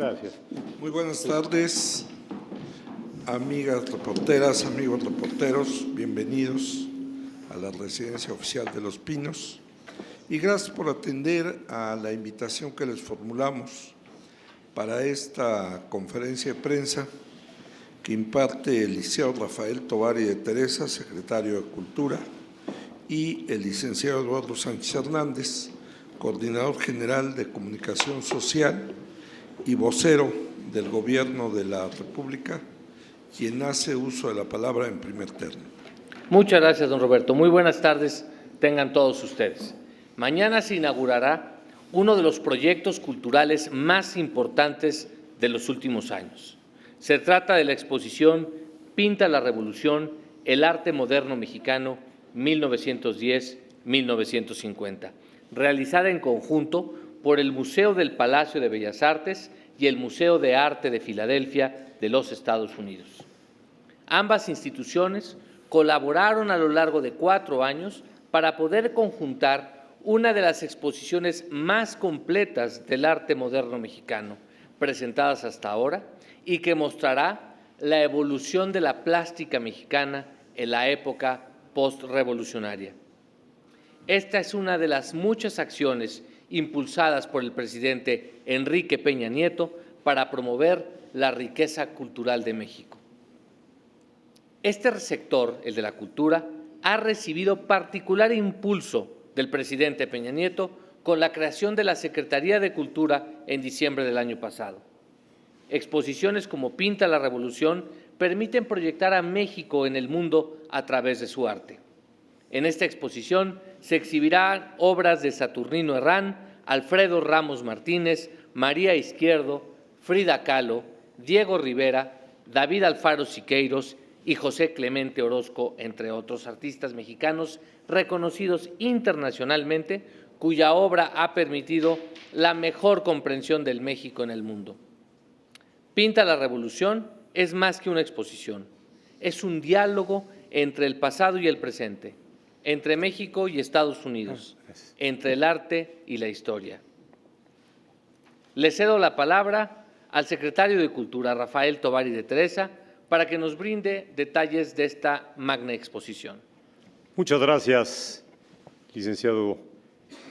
Gracias. Muy buenas tardes, amigas reporteras, amigos reporteros, bienvenidos a la Residencia Oficial de Los Pinos y gracias por atender a la invitación que les formulamos para esta conferencia de prensa que imparte el licenciado Rafael Tovari de Teresa, secretario de Cultura, y el licenciado Eduardo Sánchez Hernández, coordinador general de Comunicación Social y vocero del Gobierno de la República, quien hace uso de la palabra en primer término. Muchas gracias, don Roberto. Muy buenas tardes tengan todos ustedes. Mañana se inaugurará uno de los proyectos culturales más importantes de los últimos años. Se trata de la exposición Pinta la Revolución, el arte moderno mexicano 1910-1950, realizada en conjunto por el Museo del Palacio de Bellas Artes y el Museo de Arte de Filadelfia de los Estados Unidos. Ambas instituciones colaboraron a lo largo de 4 años para poder conjuntar una de las exposiciones más completas del arte moderno mexicano presentadas hasta ahora y que mostrará la evolución de la plástica mexicana en la época postrevolucionaria. Esta es una de las muchas acciones impulsadas por el presidente Enrique Peña Nieto para promover la riqueza cultural de México. Este sector, el de la cultura, ha recibido particular impulso del presidente Peña Nieto con la creación de la Secretaría de Cultura en diciembre del año pasado. Exposiciones como Pinta la Revolución permiten proyectar a México en el mundo a través de su arte. En esta exposición se exhibirán obras de Saturnino Herrán, Alfredo Ramos Martínez, María Izquierdo, Frida Kahlo, Diego Rivera, David Alfaro Siqueiros y José Clemente Orozco, entre otros artistas mexicanos reconocidos internacionalmente, cuya obra ha permitido la mejor comprensión del México en el mundo. Pinta la Revolución es más que una exposición, es un diálogo entre el pasado y el presente, entre México y Estados Unidos, entre el arte y la historia. Le cedo la palabra al secretario de Cultura, Rafael Tovari de Teresa, para que nos brinde detalles de esta magna exposición. Muchas gracias, licenciado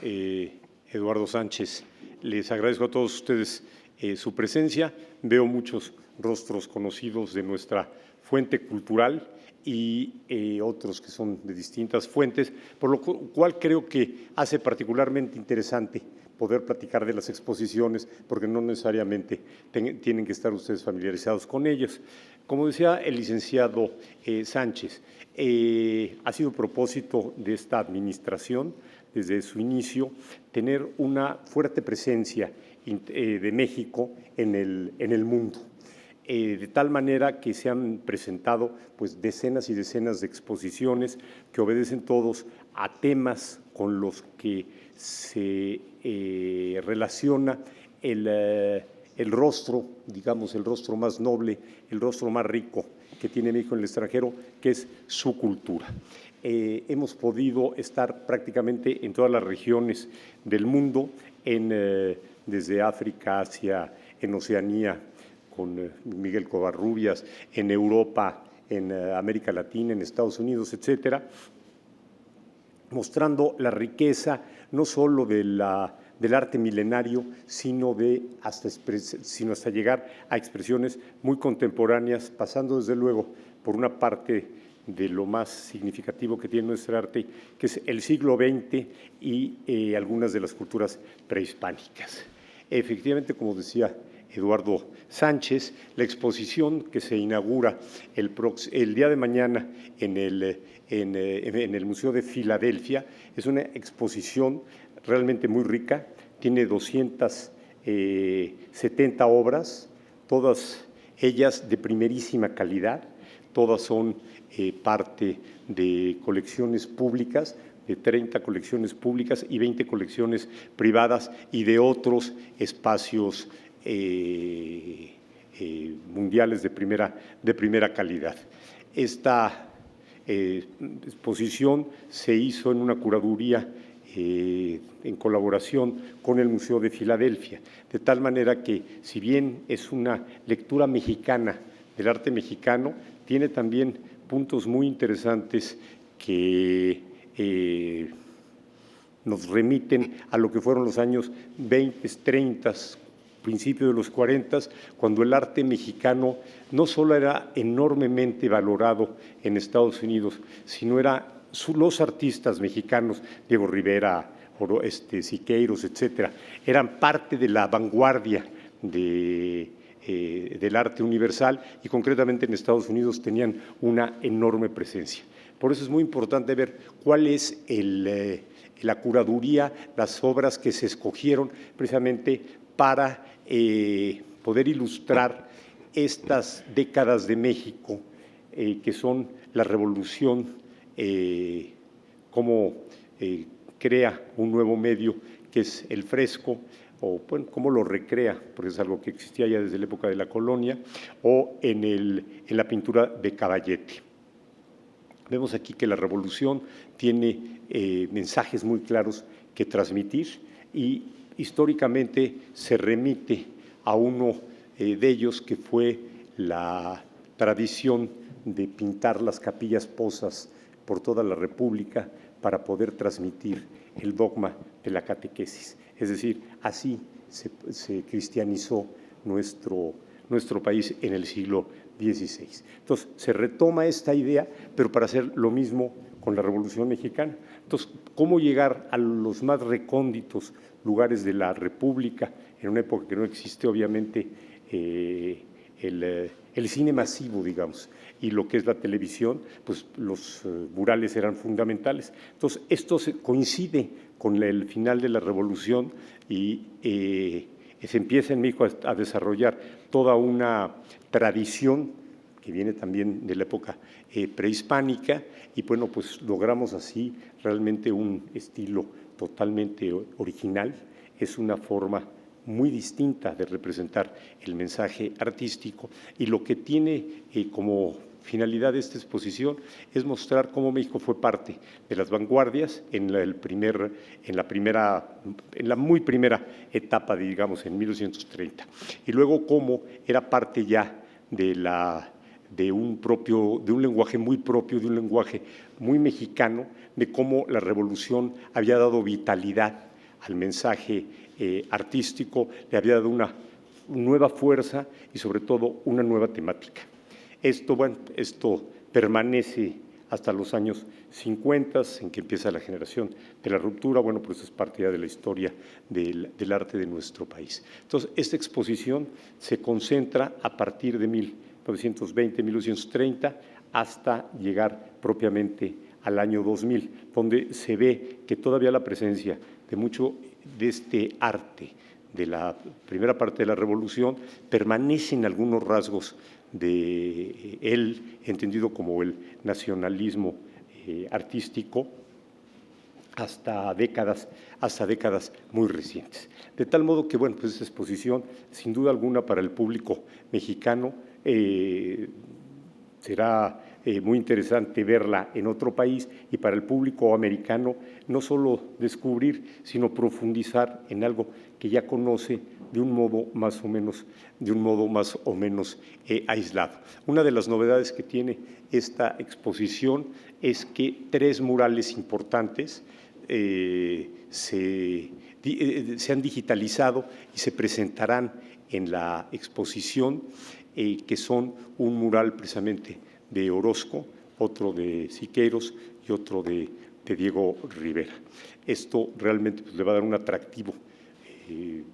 Eduardo Sánchez. Les agradezco a todos ustedes su presencia. Veo muchos rostros conocidos de nuestra fuente cultural y otros que son de distintas fuentes, por lo cual creo que hace particularmente interesante poder platicar de las exposiciones, porque no necesariamente tienen que estar ustedes familiarizados con ellas. Como decía el licenciado Sánchez, ha sido propósito de esta administración, desde su inicio, tener una fuerte presencia de México en el mundo. De tal manera que se han presentado pues, decenas y decenas de exposiciones que obedecen todos a temas con los que se relaciona el rostro, digamos, el rostro más noble, el rostro más rico que tiene México en el extranjero, que es su cultura. Hemos podido estar prácticamente en todas las regiones del mundo, desde África, Asia, en Oceanía, con Miguel Covarrubias, en Europa, en América Latina, en Estados Unidos, etcétera, mostrando la riqueza no solo del arte milenario, sino hasta llegar a expresiones muy contemporáneas, pasando desde luego por una parte de lo más significativo que tiene nuestro arte, que es el siglo XX y algunas de las culturas prehispánicas. Efectivamente, como decía Eduardo Sánchez, la exposición que se inaugura el día de mañana en el Museo de Filadelfia es una exposición realmente muy rica, tiene 270 obras, todas ellas de primerísima calidad, todas son parte de colecciones públicas, de 30 colecciones públicas y 20 colecciones privadas y de otros espacios mundiales de primera calidad. Esta exposición se hizo en una curaduría en colaboración con el Museo de Filadelfia, de tal manera que, si bien es una lectura mexicana del arte mexicano, tiene también puntos muy interesantes que nos remiten a lo que fueron los años 20, 30, principio de los 40, cuando el arte mexicano no solo era enormemente valorado en Estados Unidos, sino los artistas mexicanos, Diego Rivera, Siqueiros, etcétera, eran parte de la vanguardia del arte universal y concretamente en Estados Unidos tenían una enorme presencia. Por eso es muy importante ver cuál es la curaduría, las obras que se escogieron precisamente para poder ilustrar estas décadas de México, que son la revolución, cómo crea un nuevo medio que es el fresco, o bueno, cómo lo recrea, porque es algo que existía ya desde la época de la colonia, o en la pintura de Caballete. Vemos aquí que la revolución tiene mensajes muy claros que transmitir y históricamente se remite a uno de ellos que fue la tradición de pintar las capillas posas por toda la República para poder transmitir el dogma de la catequesis. Es decir, así se cristianizó nuestro país en el siglo XVI. Entonces, se retoma esta idea, pero para hacer lo mismo con la Revolución Mexicana. Entonces, ¿cómo llegar a los más recónditos lugares de la República en una época que no existe, obviamente, el cine masivo, digamos, y lo que es la televisión? Pues los murales eran fundamentales. Entonces, esto coincide con el final de la Revolución y se empieza en México a desarrollar toda una tradición que viene también de la época prehispánica y bueno, pues logramos así realmente un estilo totalmente original. Es una forma muy distinta de representar el mensaje artístico y lo que tiene como finalidad de esta exposición es mostrar cómo México fue parte de las vanguardias en la muy primera etapa, digamos, en 1930, y luego cómo era parte ya de un lenguaje muy propio, de un lenguaje muy mexicano, de cómo la revolución había dado vitalidad al mensaje artístico, le había dado una nueva fuerza y sobre todo una nueva temática. Esto permanece hasta los años 50, en que empieza la generación de la ruptura. Bueno, pues es parte ya de la historia del arte de nuestro país. Entonces, esta exposición se concentra a partir de 1920, 1930, hasta llegar propiamente al año 2000, donde se ve que todavía la presencia de mucho de este arte de la primera parte de la Revolución permanecen algunos rasgos de él, entendido como el nacionalismo artístico, hasta décadas muy recientes. De tal modo que, bueno, pues esta exposición, sin duda alguna, para el público mexicano será muy interesante verla en otro país, y para el público americano no solo descubrir, sino profundizar en algo que ya conoce de un modo más o menos aislado. Una de las novedades que tiene esta exposición es que 3 murales importantes se han digitalizado y se presentarán en la exposición, que son un mural precisamente de Orozco, otro de Siqueiros y otro de Diego Rivera. Esto realmente le va a dar un atractivo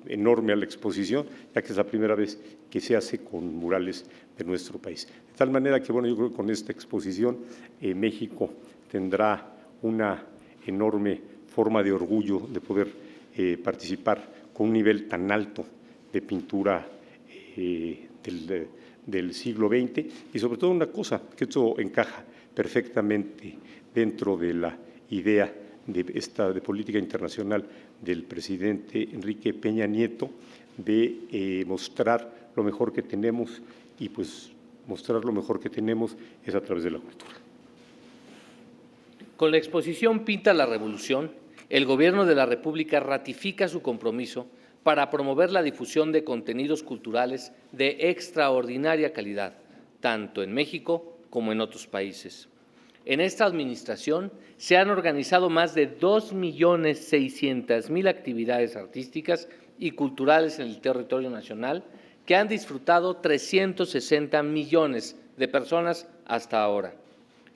enorme a la exposición, ya que es la primera vez que se hace con murales de nuestro país. De tal manera que, bueno, yo creo que con esta exposición México tendrá una enorme forma de orgullo de poder participar con un nivel tan alto de pintura del siglo XX, y sobre todo una cosa, que esto encaja perfectamente dentro de la idea de política internacional del presidente Enrique Peña Nieto, de mostrar lo mejor que tenemos, y pues mostrar lo mejor que tenemos es a través de la cultura. Con la exposición Pinta la Revolución, El Gobierno de la República ratifica su compromiso para promover la difusión de contenidos culturales de extraordinaria calidad, tanto en México como en otros países. En esta administración se han organizado más de 2.600.000 actividades artísticas y culturales en el territorio nacional que han disfrutado 360 millones de personas hasta ahora.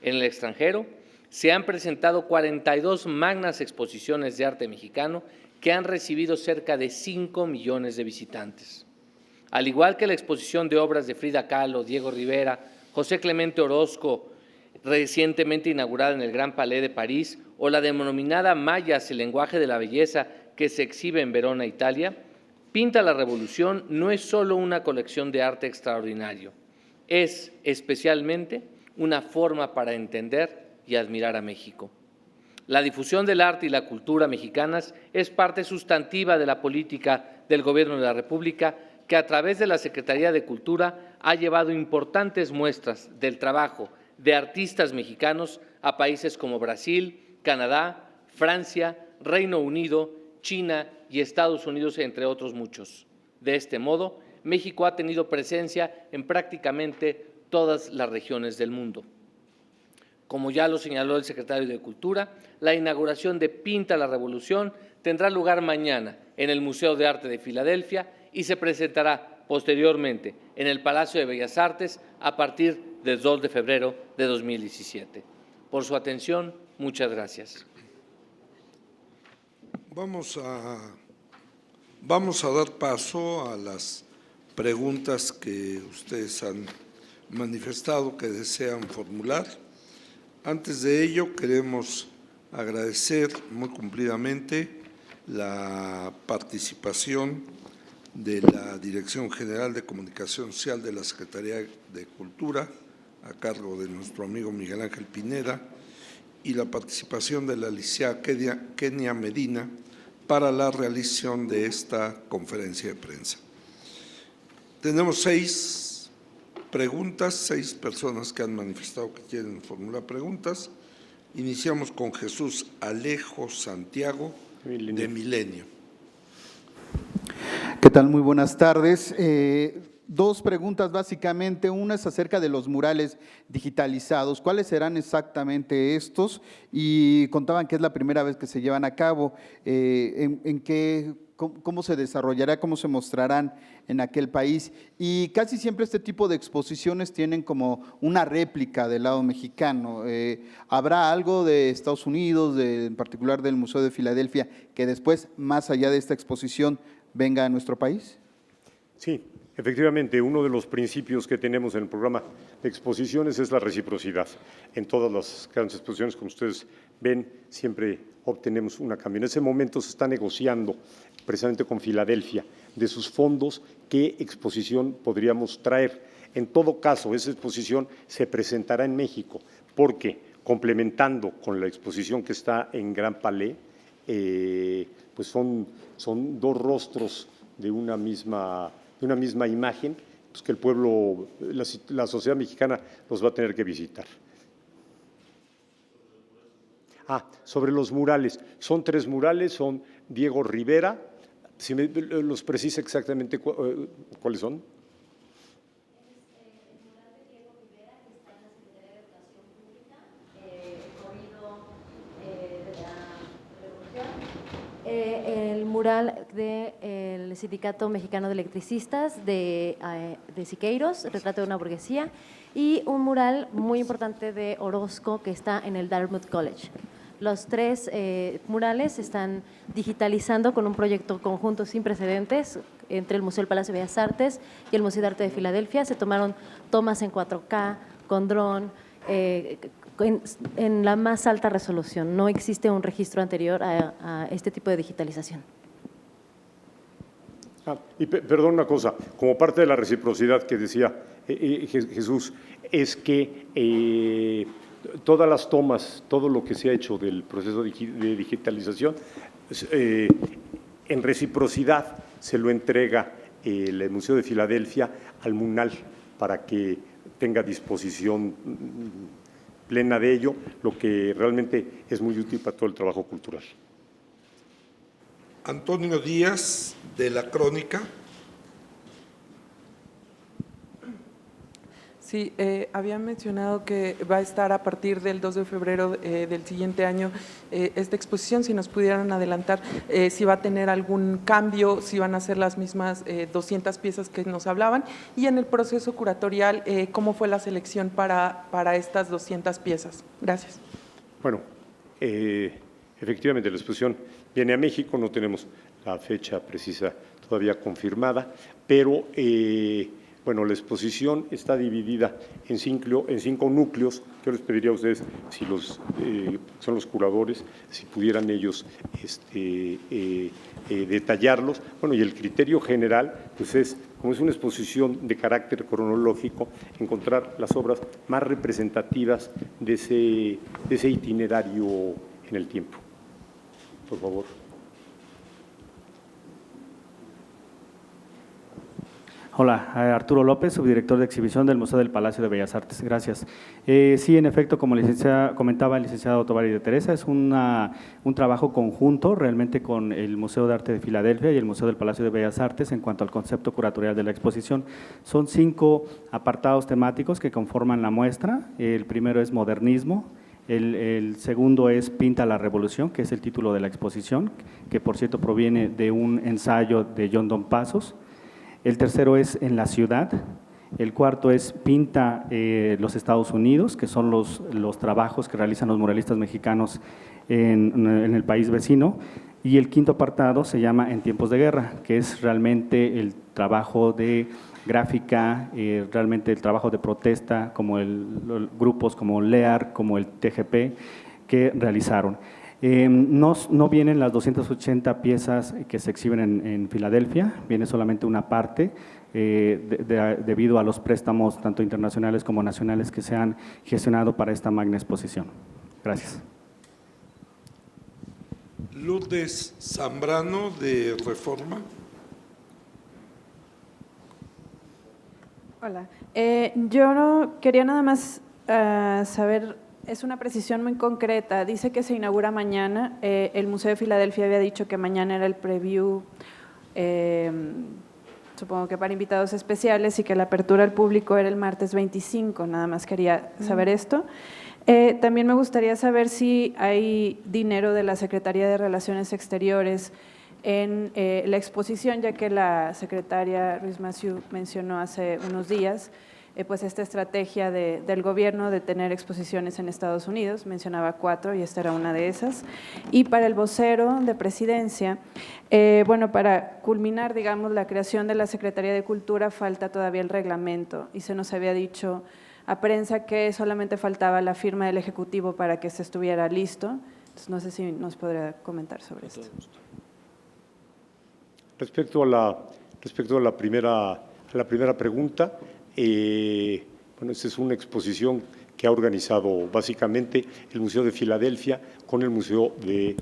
En el extranjero se han presentado 42 magnas exposiciones de arte mexicano que han recibido cerca de 5 millones de visitantes. Al igual que la exposición de obras de Frida Kahlo, Diego Rivera, José Clemente Orozco, recientemente inaugurada en el Gran Palais de París, o la denominada Mayas, el lenguaje de la belleza, que se exhibe en Verona, Italia, Pinta la Revolución no es solo una colección de arte extraordinario, es especialmente una forma para entender y admirar a México. La difusión del arte y la cultura mexicanas es parte sustantiva de la política del Gobierno de la República, que a través de la Secretaría de Cultura ha llevado importantes muestras del trabajo de artistas mexicanos a países como Brasil, Canadá, Francia, Reino Unido, China y Estados Unidos, entre otros muchos. De este modo, México ha tenido presencia en prácticamente todas las regiones del mundo. Como ya lo señaló el secretario de Cultura, la inauguración de Pinta la Revolución tendrá lugar mañana en el Museo de Arte de Filadelfia y se presentará posteriormente en el Palacio de Bellas Artes a partir del 2 de febrero de 2017. Por su atención, muchas gracias. Vamos a dar paso a las preguntas que ustedes han manifestado que desean formular. Antes de ello, queremos agradecer muy cumplidamente la participación de la Dirección General de Comunicación Social de la Secretaría de Cultura, a cargo de nuestro amigo Miguel Ángel Pineda, y la participación de la licenciada Kenia Medina para la realización de esta conferencia de prensa. Tenemos 6 preguntas, 6 personas que han manifestado que quieren formular preguntas. Iniciamos con Jesús Alejo Santiago, de Milenio. ¿Qué tal? Muy buenas tardes. 2 preguntas básicamente. Una es acerca de los murales digitalizados. ¿Cuáles serán exactamente estos? Y contaban que es la primera vez que se llevan a cabo. ¿Cómo se desarrollará, cómo se mostrarán en aquel país? Y casi siempre este tipo de exposiciones tienen como una réplica del lado mexicano. ¿Habrá algo de Estados Unidos, en particular del Museo de Filadelfia, que después, más allá de esta exposición, venga a nuestro país? Sí, efectivamente, uno de los principios que tenemos en el programa de exposiciones es la reciprocidad. En todas las grandes exposiciones, como ustedes ven, siempre obtenemos una cambio. En ese momento se está negociando precisamente con Filadelfia de sus fondos qué exposición podríamos traer. En todo caso, esa exposición se presentará en México porque, complementando con la exposición que está en Gran Palais, pues son 2 rostros de una misma imagen, pues que el pueblo, la sociedad mexicana los va a tener que visitar. Sobre los murales. Son 3 murales, son Diego Rivera. Si me los precisa exactamente cuáles son. El mural del Sindicato Mexicano de Electricistas de Siqueiros, Retrato de una burguesía, y un mural muy importante de Orozco que está en el Dartmouth College. Los 3 murales se están digitalizando con un proyecto conjunto sin precedentes entre el Museo del Palacio de Bellas Artes y el Museo de Arte de Filadelfia. Se tomaron tomas en 4K, con dron, en la más alta resolución. No existe un registro anterior a este tipo de digitalización. Y perdón una cosa, como parte de la reciprocidad que decía Jesús, es que todas las tomas, todo lo que se ha hecho del proceso de digitalización, en reciprocidad se lo entrega el Museo de Filadelfia al MUNAL para que tenga disposición plena de ello, lo que realmente es muy útil para todo el trabajo cultural. Antonio Díaz, de La Crónica. Sí, había mencionado que va a estar a partir del 2 de febrero del siguiente año esta exposición. Si nos pudieran adelantar si va a tener algún cambio, si van a ser las mismas 200 piezas que nos hablaban, y en el proceso curatorial, ¿cómo fue la selección para estas 200 piezas? Gracias. Bueno, efectivamente la exposición viene a México, no tenemos la fecha precisa todavía confirmada, pero bueno, la exposición está dividida en 5 núcleos. Yo les pediría a ustedes, si son los curadores, si pudieran ellos detallarlos. Bueno, y el criterio general, pues es, como es una exposición de carácter cronológico, encontrar las obras más representativas de ese itinerario en el tiempo. Por favor. Hola, Arturo López, subdirector de exhibición del Museo del Palacio de Bellas Artes. Gracias. Sí, en efecto, como comentaba el licenciado Tovar de Teresa, es un trabajo conjunto realmente con el Museo de Arte de Filadelfia y el Museo del Palacio de Bellas Artes en cuanto al concepto curatorial de la exposición. Son 5 apartados temáticos que conforman la muestra. El primero es modernismo. El segundo es Pinta la Revolución, que es el título de la exposición, que por cierto proviene de un ensayo de John Don Passos. El tercero es En la ciudad. El cuarto es Pinta los Estados Unidos, que son los trabajos que realizan los muralistas mexicanos en el país vecino. Y el quinto apartado se llama En tiempos de guerra, que es realmente el trabajo de gráfica, realmente el trabajo de protesta, como grupos como LEAR, como el TGP, que realizaron. No vienen las 280 piezas que se exhiben en Filadelfia, viene solamente una parte debido a los préstamos tanto internacionales como nacionales que se han gestionado para esta magna exposición. Gracias. Lourdes Zambrano, de Reforma. Hola, yo quería nada más saber, es una precisión muy concreta, dice que se inaugura mañana, el Museo de Filadelfia había dicho que mañana era el preview, supongo que para invitados especiales, y que la apertura al público era el martes 25, nada más quería saber esto. También me gustaría saber si hay dinero de la Secretaría de Relaciones Exteriores en la exposición, ya que la secretaria Ruiz Massieu mencionó hace unos días pues esta estrategia del gobierno de tener exposiciones en Estados Unidos, mencionaba 4 y esta era una de esas. Y para el vocero de Presidencia, bueno, para culminar, digamos, la creación de la Secretaría de Cultura falta todavía el reglamento y se nos había dicho a prensa que solamente faltaba la firma del Ejecutivo para que se estuviera listo. Entonces, no sé si nos podría comentar sobre esto. Respecto a la primera pregunta, bueno, esta es una exposición que ha organizado básicamente el Museo de Filadelfia con el Museo del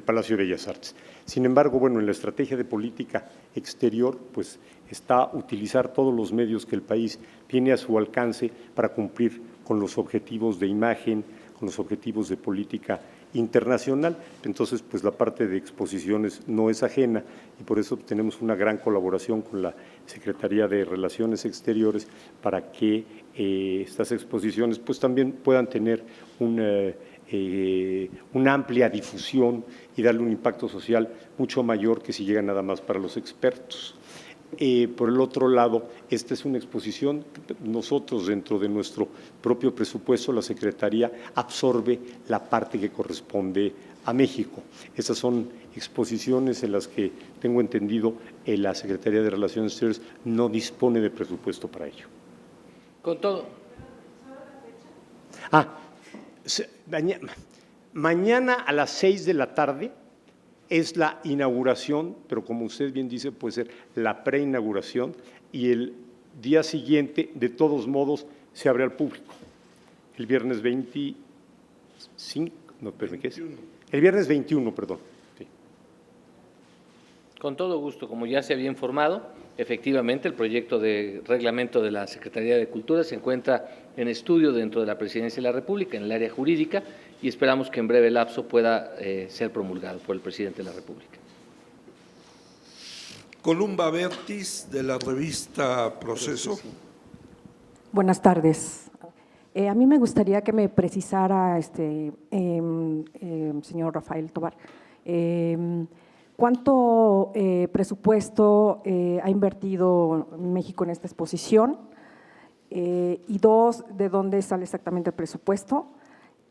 Palacio de Bellas Artes. Sin embargo, bueno, en la estrategia de política exterior, pues está utilizar todos los medios que el país tiene a su alcance para cumplir con los objetivos de imagen, con los objetivos de política internacional. Entonces, pues la parte de exposiciones no es ajena y por eso tenemos una gran colaboración con la Secretaría de Relaciones Exteriores para que estas exposiciones pues también puedan tener una amplia difusión y darle un impacto social mucho mayor que si llega nada más para los expertos. Por el otro lado, esta es una exposición, nosotros dentro de nuestro propio presupuesto, la Secretaría absorbe la parte que corresponde a México. Estas son exposiciones en las que, tengo entendido, la Secretaría de Relaciones Exteriores no dispone de presupuesto para ello. Con todo. Mañana a las 6 de la tarde es la inauguración, pero como usted bien dice, puede ser la preinauguración y el día siguiente, de todos modos, se abre al público. El viernes 25, no, perdón, ¿qué es? El viernes 21, perdón. Sí. Con todo gusto, como ya se había informado, efectivamente el proyecto de reglamento de la Secretaría de Cultura se encuentra en estudio dentro de la Presidencia de la República, en el área jurídica, y esperamos que en breve lapso pueda ser promulgado por el presidente de la República. Columba Bertis, de la revista Proceso. Buenas tardes. A mí me gustaría que me precisara, señor Rafael Tovar, ¿cuánto presupuesto ha invertido México en esta exposición? Y dos, ¿de dónde sale exactamente el presupuesto?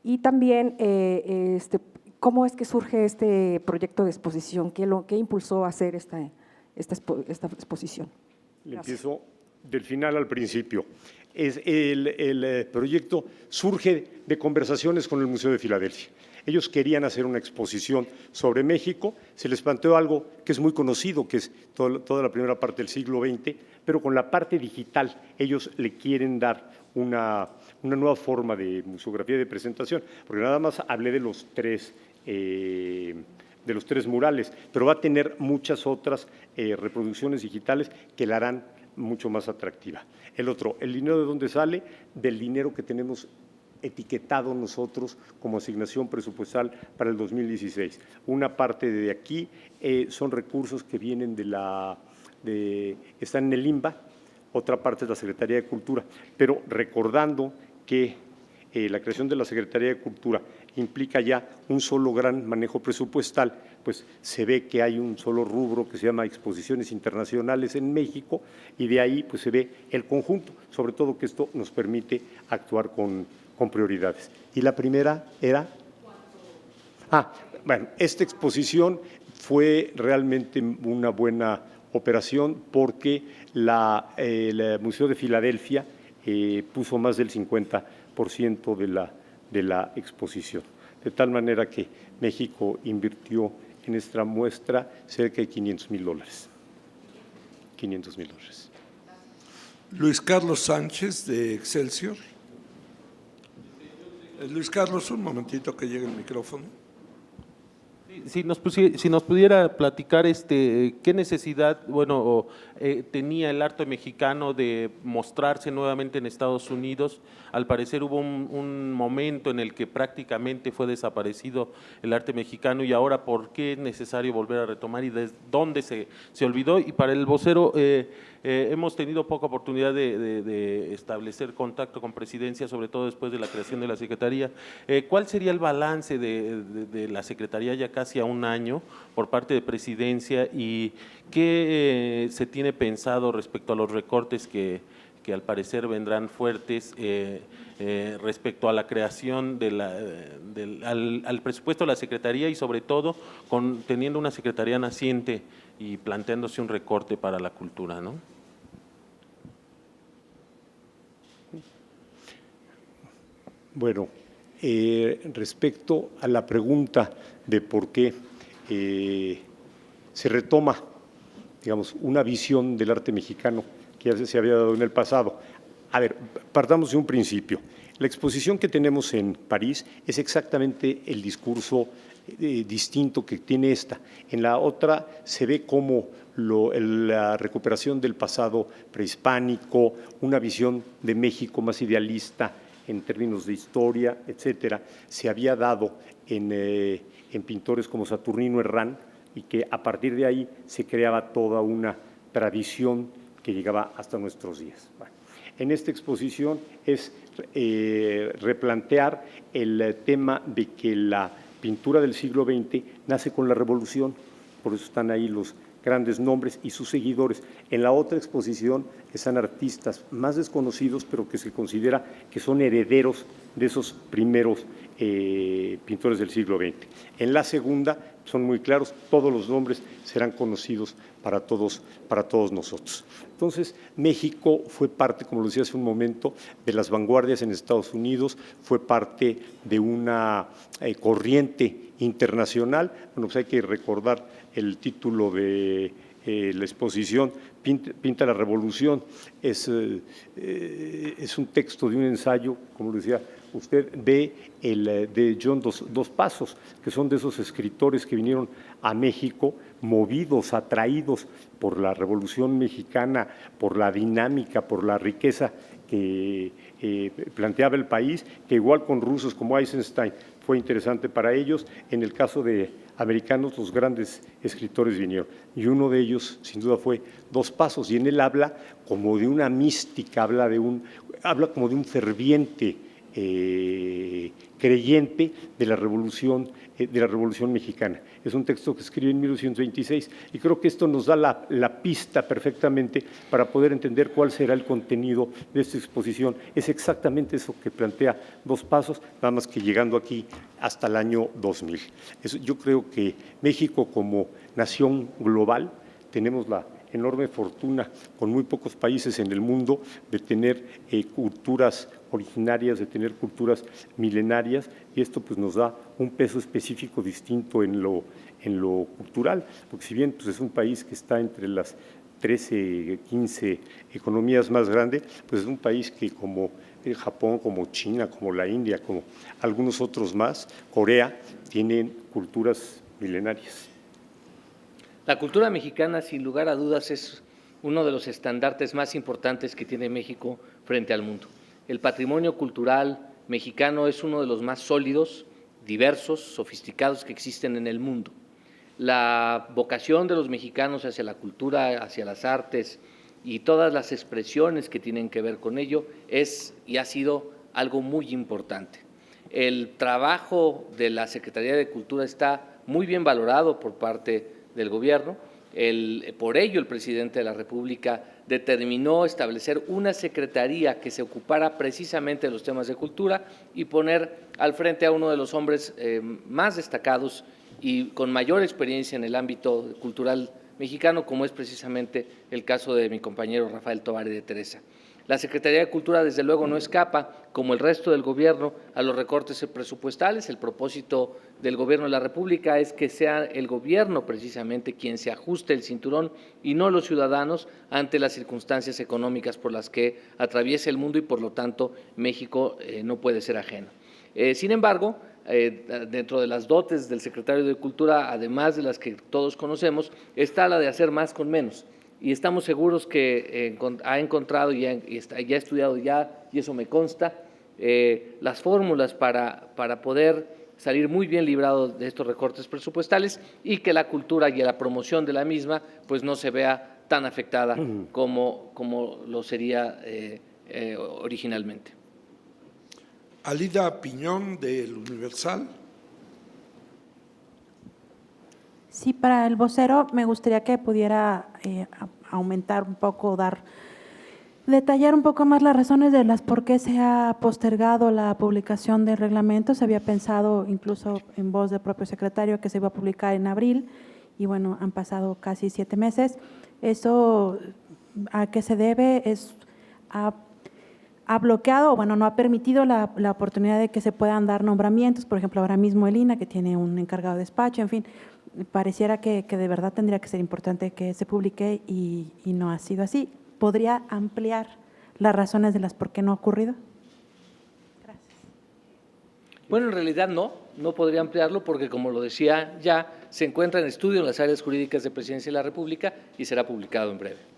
Y también, ¿cómo es que surge este proyecto de exposición? ¿Qué impulsó a hacer esta exposición? Le empiezo del final al principio. El proyecto surge de conversaciones con el Museo de Filadelfia. Ellos querían hacer una exposición sobre México, se les planteó algo que es muy conocido, que es toda la primera parte del siglo XX, pero con la parte digital ellos le quieren dar una nueva forma de museografía y de presentación, porque nada más hablé de los tres murales, pero va a tener muchas otras reproducciones digitales que la harán mucho más atractiva. El otro, ¿el dinero de dónde sale? Del dinero que tenemos etiquetado nosotros como asignación presupuestal para el 2016. Una parte de aquí son recursos que vienen están en el INBA, otra parte es la Secretaría de Cultura, pero recordando que la creación de la Secretaría de Cultura implica ya un solo gran manejo presupuestal, pues se ve que hay un solo rubro que se llama exposiciones internacionales en México y de ahí pues se ve el conjunto, sobre todo que esto nos permite actuar con prioridades. Y la primera era… bueno, esta exposición fue realmente una buena operación porque el Museo de Filadelfia puso más del 50% de la exposición, de tal manera que México invirtió en esta muestra cerca de $500,000. $500,000. Luis Carlos Sánchez, de Excelsior. Luis Carlos, un momentito que llegue el micrófono. Si nos pudiera platicar qué necesidad tenía el arte mexicano de mostrarse nuevamente en Estados Unidos. Al parecer hubo un momento en el que prácticamente fue desaparecido el arte mexicano y ahora ¿por qué es necesario volver a retomar y desde dónde se olvidó? Y para el vocero, hemos tenido poca oportunidad de establecer contacto con Presidencia, sobre todo después de la creación de la Secretaría. ¿Cuál sería el balance de la Secretaría ya casi a un año por parte de Presidencia y qué se tiene pensado respecto a los recortes que al parecer vendrán fuertes respecto a la creación al presupuesto de la Secretaría y sobre todo teniendo una Secretaría naciente y planteándose un recorte para la cultura, ¿no? Bueno, respecto a la pregunta de por qué se retoma, digamos, una visión del arte mexicano que ya se había dado en el pasado. A ver, partamos de un principio. La exposición que tenemos en París es exactamente el discurso distinto que tiene esta. En la otra se ve como la recuperación del pasado prehispánico, una visión de México más idealista en términos de historia, etcétera, se había dado en pintores como Saturnino Herrán y que a partir de ahí se creaba toda una tradición que llegaba hasta nuestros días. Bueno, en esta exposición es replantear el tema de que la pintura del siglo XX nace con la Revolución, por eso están ahí los grandes nombres y sus seguidores. En la otra exposición están artistas más desconocidos, pero que se considera que son herederos de esos primeros pintores del siglo XX. En la segunda son muy claros, todos los nombres serán conocidos para todos nosotros. Entonces, México fue parte, como lo decía hace un momento, de las vanguardias en Estados Unidos, fue parte de una corriente internacional. Bueno, pues hay que recordar el título de la exposición, Pinta la Revolución, es un texto de un ensayo, como decía usted, de John Dos Passos, que son de esos escritores que vinieron a México movidos, atraídos por la Revolución Mexicana, por la dinámica, por la riqueza que planteaba el país, que igual con rusos como Eisenstein fue interesante para ellos. En el caso de americanos, los grandes escritores vinieron, y uno de ellos, sin duda, fue Dos Pasos, y en él habla como de una mística, habla como de un ferviente creyente de la Revolución Mexicana. Es un texto que escribe en 1926 y creo que esto nos da la pista perfectamente para poder entender cuál será el contenido de esta exposición. Es exactamente eso que plantea Dos Pasos, nada más que llegando aquí hasta el año 2000. Yo creo que México, como nación global, tenemos la enorme fortuna, con muy pocos países en el mundo, de tener culturas originarias, de tener culturas milenarias, y esto pues nos da un peso específico distinto en lo cultural, porque si bien pues, es un país que está entre las 13, 15 economías más grandes, pues es un país que como Japón, como China, como la India, como algunos otros más, Corea, tienen culturas milenarias. La cultura mexicana, sin lugar a dudas, es uno de los estandartes más importantes que tiene México frente al mundo. El patrimonio cultural mexicano es uno de los más sólidos, diversos, sofisticados que existen en el mundo. La vocación de los mexicanos hacia la cultura, hacia las artes y todas las expresiones que tienen que ver con ello es y ha sido algo muy importante. El trabajo de la Secretaría de Cultura está muy bien valorado por parte del gobierno. Por ello, el presidente de la República determinó establecer una secretaría que se ocupara precisamente de los temas de cultura y poner al frente a uno de los hombres más destacados y con mayor experiencia en el ámbito cultural mexicano, como es precisamente el caso de mi compañero Rafael Tovar y de Teresa. La Secretaría de Cultura, desde luego, no escapa, como el resto del gobierno, a los recortes presupuestales. El propósito del gobierno de la República es que sea el gobierno precisamente quien se ajuste el cinturón y no los ciudadanos ante las circunstancias económicas por las que atraviesa el mundo y, por lo tanto, México no puede ser ajeno. Sin embargo, dentro de las dotes del secretario de Cultura, además de las que todos conocemos, está la de hacer más con menos. Y estamos seguros que ha encontrado y ha estudiado ya, y eso me consta, las fórmulas para poder salir muy bien librado de estos recortes presupuestales y que la cultura y la promoción de la misma pues no se vea tan afectada como lo sería originalmente. Alida Piñón, del Universal. Sí, para el vocero me gustaría que pudiera aumentar un poco, detallar un poco más las razones de las por qué se ha postergado la publicación del reglamento. Se había pensado, incluso en voz del propio secretario, que se iba a publicar en abril y bueno, han pasado casi 7 meses. ¿Eso a qué se debe? Ha bloqueado, bueno, no ha permitido la oportunidad de que se puedan dar nombramientos, por ejemplo, ahora mismo el INAH, que tiene un encargado de despacho, en fin, pareciera que de verdad tendría que ser importante que se publique y no ha sido así. ¿Podría ampliar las razones de las por qué no ha ocurrido? Gracias. Bueno, en realidad no podría ampliarlo porque, como lo decía ya, se encuentra en estudio en las áreas jurídicas de Presidencia de la República y será publicado en breve.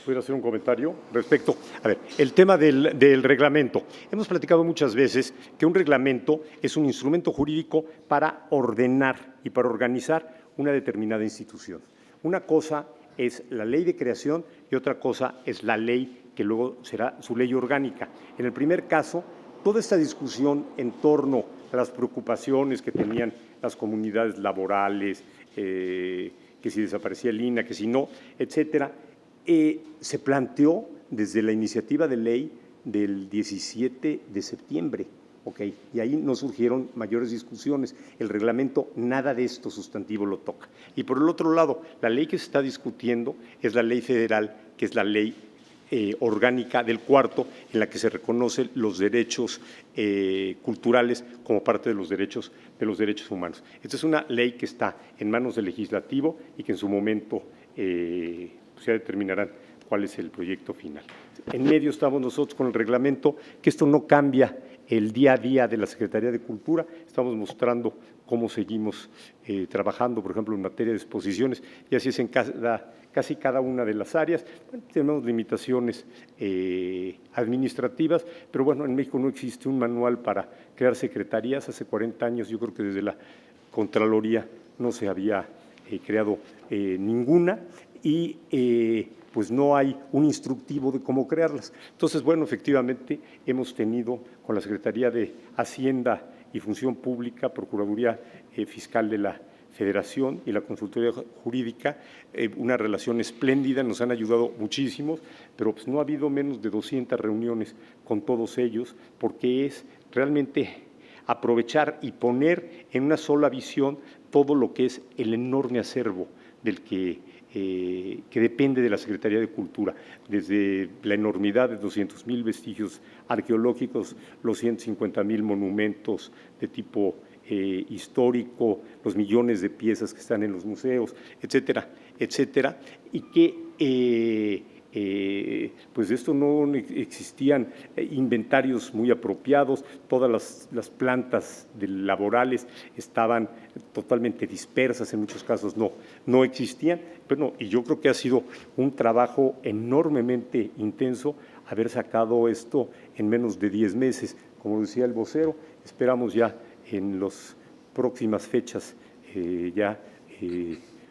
¿Puedo hacer un comentario respecto? A ver, el tema del reglamento. Hemos platicado muchas veces que un reglamento es un instrumento jurídico para ordenar y para organizar una determinada institución. Una cosa es la ley de creación y otra cosa es la ley que luego será su ley orgánica. En el primer caso, toda esta discusión en torno a las preocupaciones que tenían las comunidades laborales, que si desaparecía el INAH, que si no, etcétera, se planteó desde la iniciativa de ley del 17 de septiembre, ¿okay? Y ahí no surgieron mayores discusiones. El reglamento nada de esto sustantivo lo toca. Y por el otro lado, la ley que se está discutiendo es la ley federal, que es la ley orgánica del cuarto, en la que se reconocen los derechos culturales como parte de los derechos humanos. Esta es una ley que está en manos del legislativo y que en su momento ya determinarán cuál es el proyecto final. En medio estamos nosotros con el reglamento, que esto no cambia el día a día de la Secretaría de Cultura. Estamos mostrando cómo seguimos trabajando, por ejemplo, en materia de exposiciones, y así es en casi cada una de las áreas. Bueno, tenemos limitaciones administrativas, pero bueno, en México no existe un manual para crear secretarías. Hace 40 años yo creo que desde la Contraloría no se había creado ninguna, y pues no hay un instructivo de cómo crearlas. Entonces, bueno, efectivamente hemos tenido con la Secretaría de Hacienda y Función Pública, Procuraduría Fiscal de la Federación y la Consultoría Jurídica, una relación espléndida, nos han ayudado muchísimo, pero pues no ha habido menos de 200 reuniones con todos ellos, porque es realmente aprovechar y poner en una sola visión todo lo que es el enorme acervo del que depende de la Secretaría de Cultura, desde la enormidad de 200,000 vestigios arqueológicos, los 150,000 monumentos de tipo histórico, los millones de piezas que están en los museos, etcétera, etcétera, y que pues de esto no existían inventarios muy apropiados, todas las plantas laborales estaban totalmente dispersas, en muchos casos no existían. Bueno, y yo creo que ha sido un trabajo enormemente intenso haber sacado esto en menos de 10 meses. Como decía el vocero, esperamos ya en las próximas fechas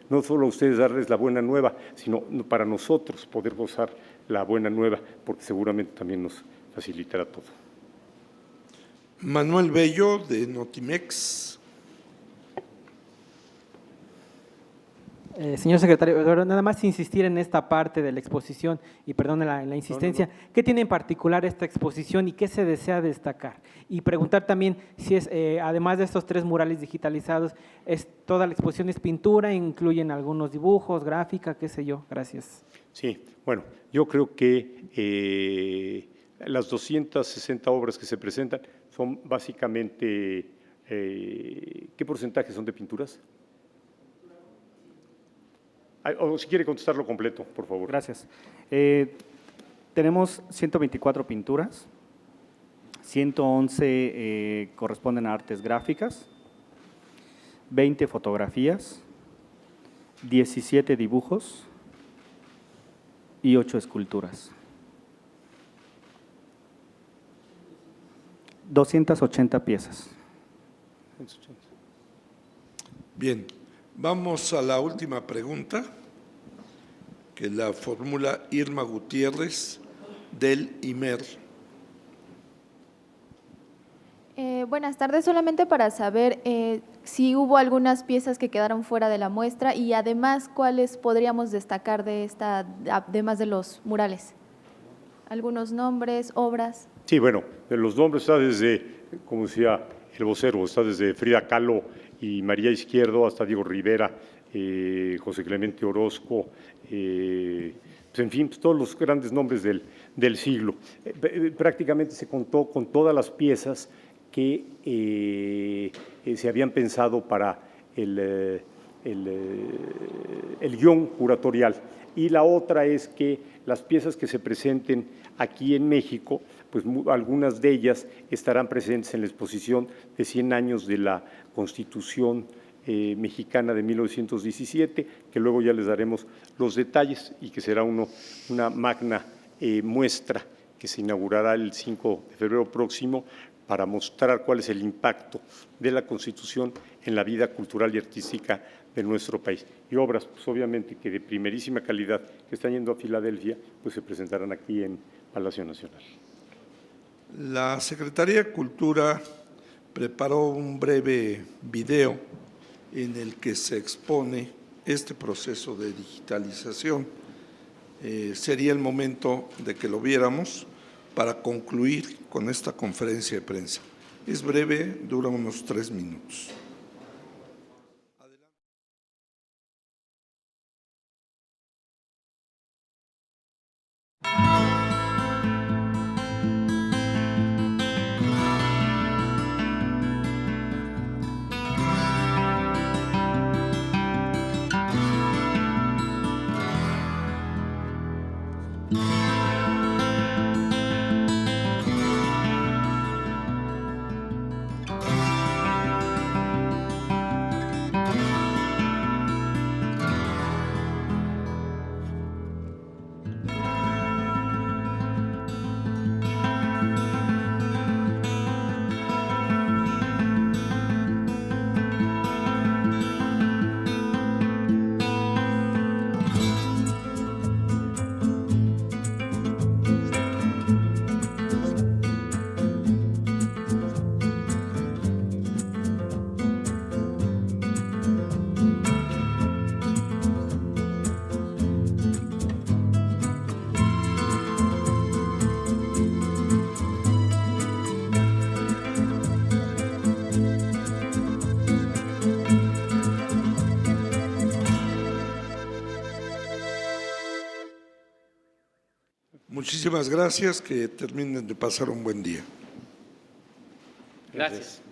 no solo a ustedes darles la buena nueva, sino para nosotros poder gozar la buena nueva, porque seguramente también nos facilitará todo. Manuel Bello, de Notimex. Señor secretario, nada más insistir en esta parte de la exposición, y perdone la insistencia, ¿qué tiene en particular esta exposición y qué se desea destacar? Y preguntar también si es, además de estos 3 murales digitalizados, toda la exposición es pintura, incluyen algunos dibujos, gráfica, qué sé yo. Gracias. Sí, bueno, yo creo que las 260 obras que se presentan son básicamente, ¿qué porcentaje son de pinturas? O si quiere contestarlo completo, por favor. Gracias. Tenemos 124 pinturas, 111 corresponden a artes gráficas, 20 fotografías, 17 dibujos y 8 esculturas. 280 piezas. Bien, vamos a la última pregunta, que la formula Irma Gutiérrez, del IMER. Buenas tardes, solamente para saber si hubo algunas piezas que quedaron fuera de la muestra y además cuáles podríamos destacar de esta, además de los murales. ¿Algunos nombres, obras? Sí, bueno, de los nombres está desde, como decía el vocero, está desde Frida Kahlo y María Izquierdo hasta Diego Rivera, José Clemente Orozco, pues en fin, pues todos los grandes nombres del siglo. Prácticamente se contó con todas las piezas que se habían pensado para el guión curatorial. Y la otra es que las piezas que se presenten aquí en México, pues algunas de ellas estarán presentes en la exposición de 100 años de la Constitución mexicana de 1917, que luego ya les daremos los detalles y que será una magna muestra que se inaugurará el 5 de febrero próximo para mostrar cuál es el impacto de la Constitución en la vida cultural y artística de nuestro país. Y obras, pues obviamente que de primerísima calidad, que están yendo a Filadelfia, pues se presentarán aquí en Palacio Nacional. La Secretaría de Cultura preparó un breve video en el que se expone este proceso de digitalización. Sería el momento de que lo viéramos para concluir con esta conferencia de prensa. Es breve, dura unos 3 minutos. Muchísimas gracias, que terminen de pasar un buen día. Gracias.